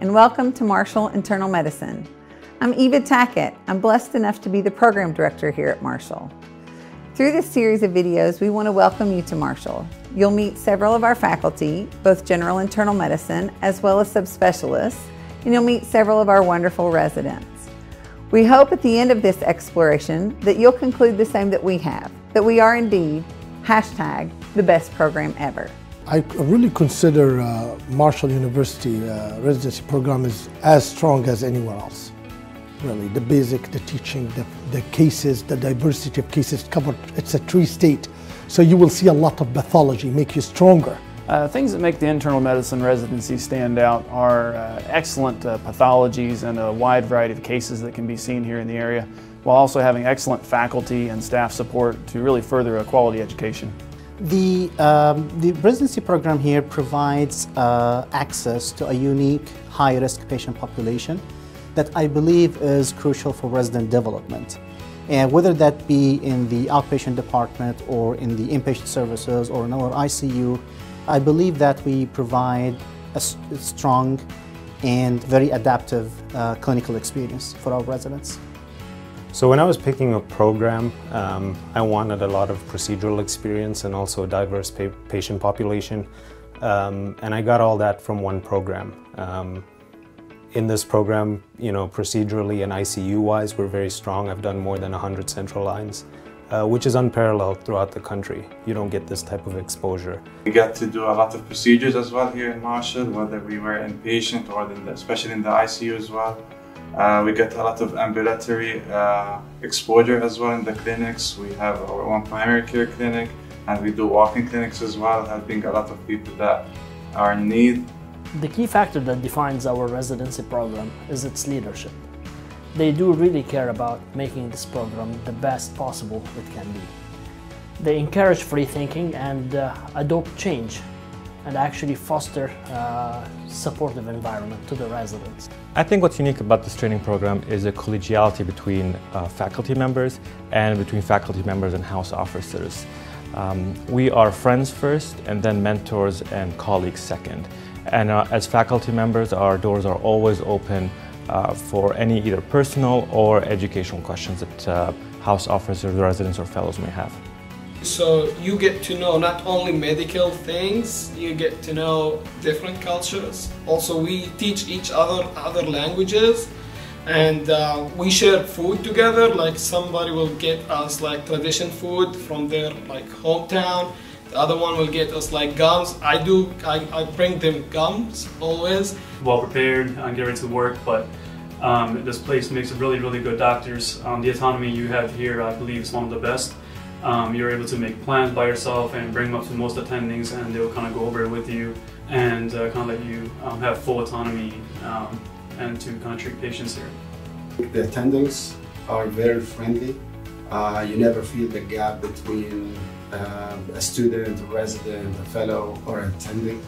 and welcome to Marshall Internal Medicine. I'm Eva Tackett. I'm blessed enough to be the program director here at Marshall. Through this series of videos, we want to welcome you to Marshall. You'll meet several of our faculty, both general internal medicine as well as subspecialists, and you'll meet several of our wonderful residents. We hope at the end of this exploration that you'll conclude the same that we have, that we are indeed #the best program ever. I really consider Marshall University residency program is as strong as anywhere else. Really, the basic, the teaching, the cases, the diversity of cases covered. It's a tri-state, so you will see a lot of pathology, make you stronger. Things that make the internal medicine residency stand out are excellent pathologies and a wide variety of cases that can be seen here in the area, while also having excellent faculty and staff support to really further a quality education. The residency program here provides access to a unique high-risk patient population that I believe is crucial for resident development. And whether that be in the outpatient department or in the inpatient services or in our ICU, I believe that we provide a strong and very adaptive clinical experience for our residents. So when I was picking a program, I wanted a lot of procedural experience and also a diverse patient population. And I got all that from one program. In this program, procedurally and ICU-wise, we're very strong. I've done more than 100 central lines, which is unparalleled throughout the country. You don't get this type of exposure. We get to do a lot of procedures as well here in Marshall, whether we were inpatient or especially in the ICU as well. We get a lot of ambulatory exposure as well in the clinics. We have our own primary care clinic and we do walk-in clinics as well, helping a lot of people that are in need. The key factor that defines our residency program is its leadership. They do really care about making this program the best possible it can be. They encourage free thinking and adopt change, and actually foster a supportive environment to the residents. I think what's unique about this training program is a collegiality between faculty members and between faculty members and house officers. We are friends first and then mentors and colleagues second. And as faculty members, our doors are always open for any either personal or educational questions that house officers, residents, or fellows may have. So you get to know not only medical things, you get to know different cultures. Also, we teach each other languages, and we share food together. Like somebody will get us like tradition food from their hometown. The other one will get us like gums. I bring them gums always. Well prepared, get ready to work, but this place makes really good doctors. The autonomy you have here, I believe, is one of the best. You're able to make plans by yourself and bring them up to most attendings, and they'll kind of go over it with you and kind of let you have full autonomy and to kind of treat patients here. The attendings are very friendly. You never feel the gap between a student, a resident, a fellow, or attending.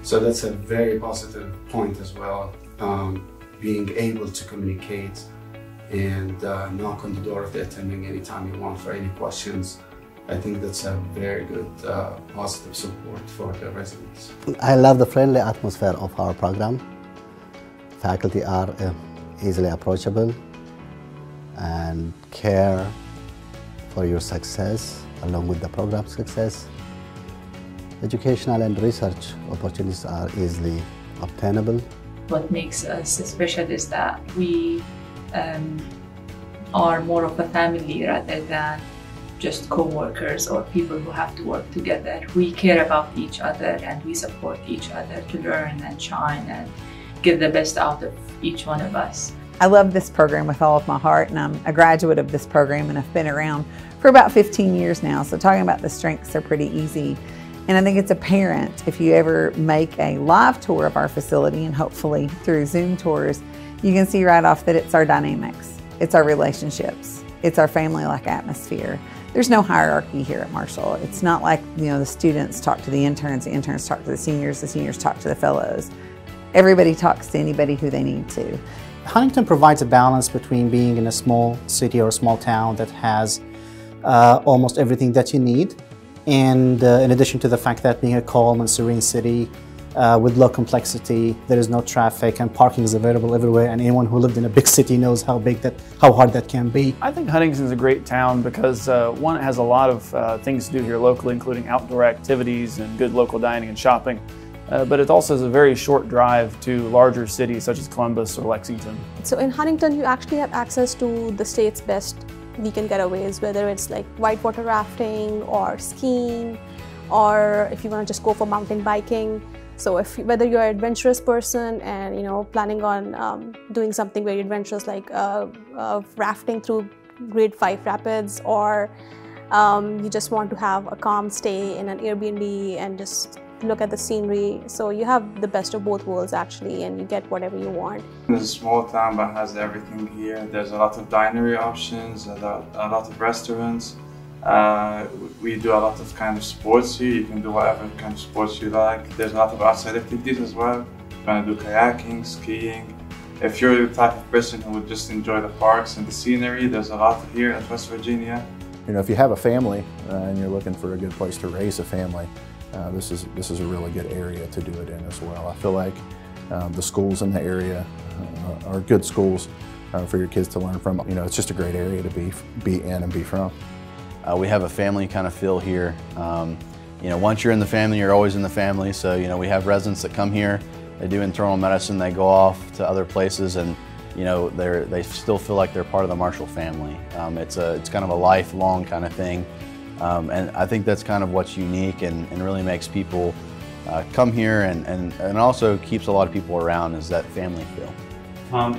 So that's a very positive point as well, being able to communicate and knock on the door of the attending anytime you want for any questions. I think that's a very good positive support for the residents. I love the friendly atmosphere of our program. Faculty are easily approachable and care for your success along with the program success. Educational and research opportunities are easily obtainable. What makes us special is that we are more of a family rather than just co-workers or people who have to work together. We care about each other and we support each other to learn and shine and get the best out of each one of us. I love this program with all of my heart, and I'm a graduate of this program and I've been around for about 15 years now, so talking about the strengths are pretty easy. And I think it's apparent if you ever make a live tour of our facility, and hopefully through Zoom tours, you can see right off that it's our dynamics, it's our relationships, it's our family-like atmosphere. There's no hierarchy here at Marshall. It's not like the students talk to the interns talk to the seniors talk to the fellows. Everybody talks to anybody who they need to. Huntington provides a balance between being in a small city or a small town that has almost everything that you need, and in addition to the fact that being a calm and serene city with low complexity. There is no traffic and parking is available everywhere, and anyone who lived in a big city knows how hard that can be. I think Huntington's a great town because one, it has a lot of things to do here locally, including outdoor activities and good local dining and shopping. But it also has a very short drive to larger cities such as Columbus or Lexington. So in Huntington, you actually have access to the state's best weekend getaways, whether it's like whitewater rafting or skiing, or if you want to just go for mountain biking. So whether you're an adventurous person and planning on doing something very adventurous like rafting through Grade 5 rapids, or you just want to have a calm stay in an Airbnb and just look at the scenery. So you have the best of both worlds actually, and you get whatever you want. It's a small town but has everything here. There's a lot of dinery options, a lot of restaurants. We do a lot of kind of sports here. You can do whatever kind of sports you like. There's a lot of outside activities as well. You can do kayaking, skiing. If you're the type of person who would just enjoy the parks and the scenery, there's a lot here at West Virginia. If you have a family and you're looking for a good place to raise a family, this is a really good area to do it in as well. I feel like the schools in the area are good schools for your kids to learn from. It's just a great area to be in and be from. We have a family kind of feel here. Once you're in the family, you're always in the family. So, we have residents that come here, they do internal medicine, they go off to other places, and they still feel like they're part of the Marshall family. It's kind of a lifelong kind of thing. And I think that's kind of what's unique and really makes people come here and also keeps a lot of people around, is that family feel.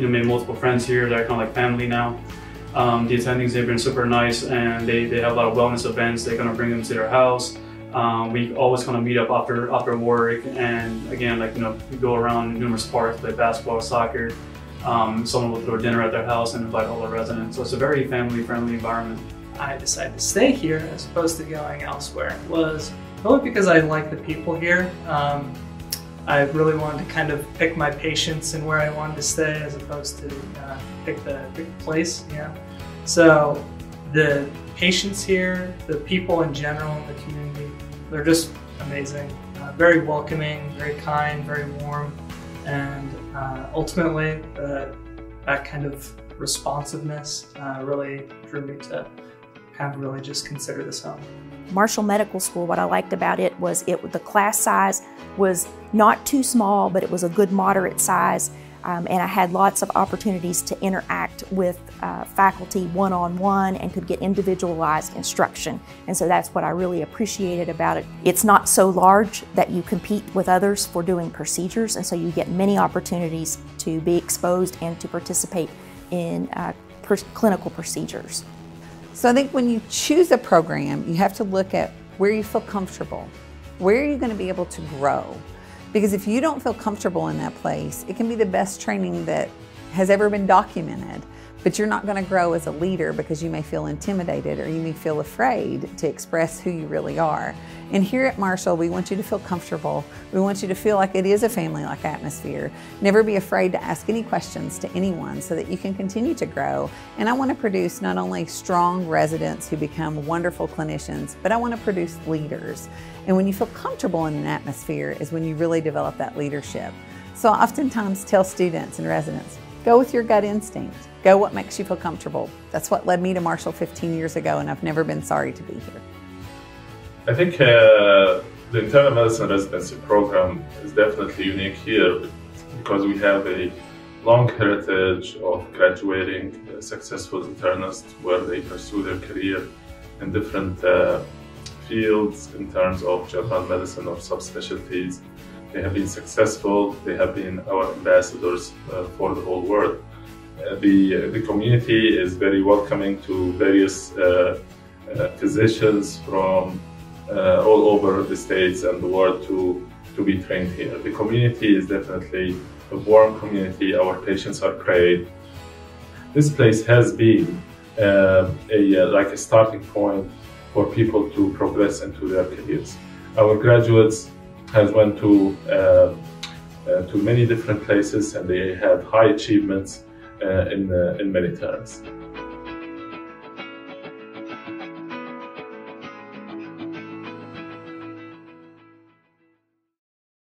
Made multiple friends here that are kind of like family now. The attendings, they've been super nice, and they have a lot of wellness events. They're gonna bring them to their house. We always kind of meet up after work, and again, we go around numerous parks, play basketball, soccer. Someone will throw dinner at their house and invite all the residents. So it's a very family-friendly environment. I decided to stay here as opposed to going elsewhere was really because I like the people here. I really wanted to kind of pick my patients and where I wanted to stay as opposed to pick the place. So the patients here, the people in general in the community, they're just amazing. Very welcoming, very kind, very warm, and ultimately that kind of responsiveness really drew me to kind of really just consider this home. Marshall Medical School, what I liked about it was the class size was not too small, but it was a good moderate size, and I had lots of opportunities to interact with faculty one-on-one and could get individualized instruction. And so that's what I really appreciated about it. It's not so large that you compete with others for doing procedures, and so you get many opportunities to be exposed and to participate in clinical procedures. So I think when you choose a program, you have to look at where you feel comfortable. Where are you going to be able to grow? Because if you don't feel comfortable in that place, it can be the best training that has ever been documented, but you're not going to grow as a leader because you may feel intimidated or you may feel afraid to express who you really are. And here at Marshall, we want you to feel comfortable. We want you to feel like it is a family-like atmosphere. Never be afraid to ask any questions to anyone so that you can continue to grow. And I want to produce not only strong residents who become wonderful clinicians, but I want to produce leaders. And when you feel comfortable in an atmosphere is when you really develop that leadership. So I oftentimes tell students and residents, go with your gut instinct. Go what makes you feel comfortable. That's what led me to Marshall 15 years ago, and I've never been sorry to be here. I think the internal medicine residency program is definitely unique here because we have a long heritage of graduating successful internists where they pursue their career in different fields in terms of general medicine or subspecialties. They have been successful, they have been our ambassadors for the whole world. The community is very welcoming to various physicians from all over the states and the world to be trained here. The community is definitely a warm community. Our patients are great. This place has been like a starting point for people to progress into their careers. Our graduates has went to many different places and they had high achievements in many terms.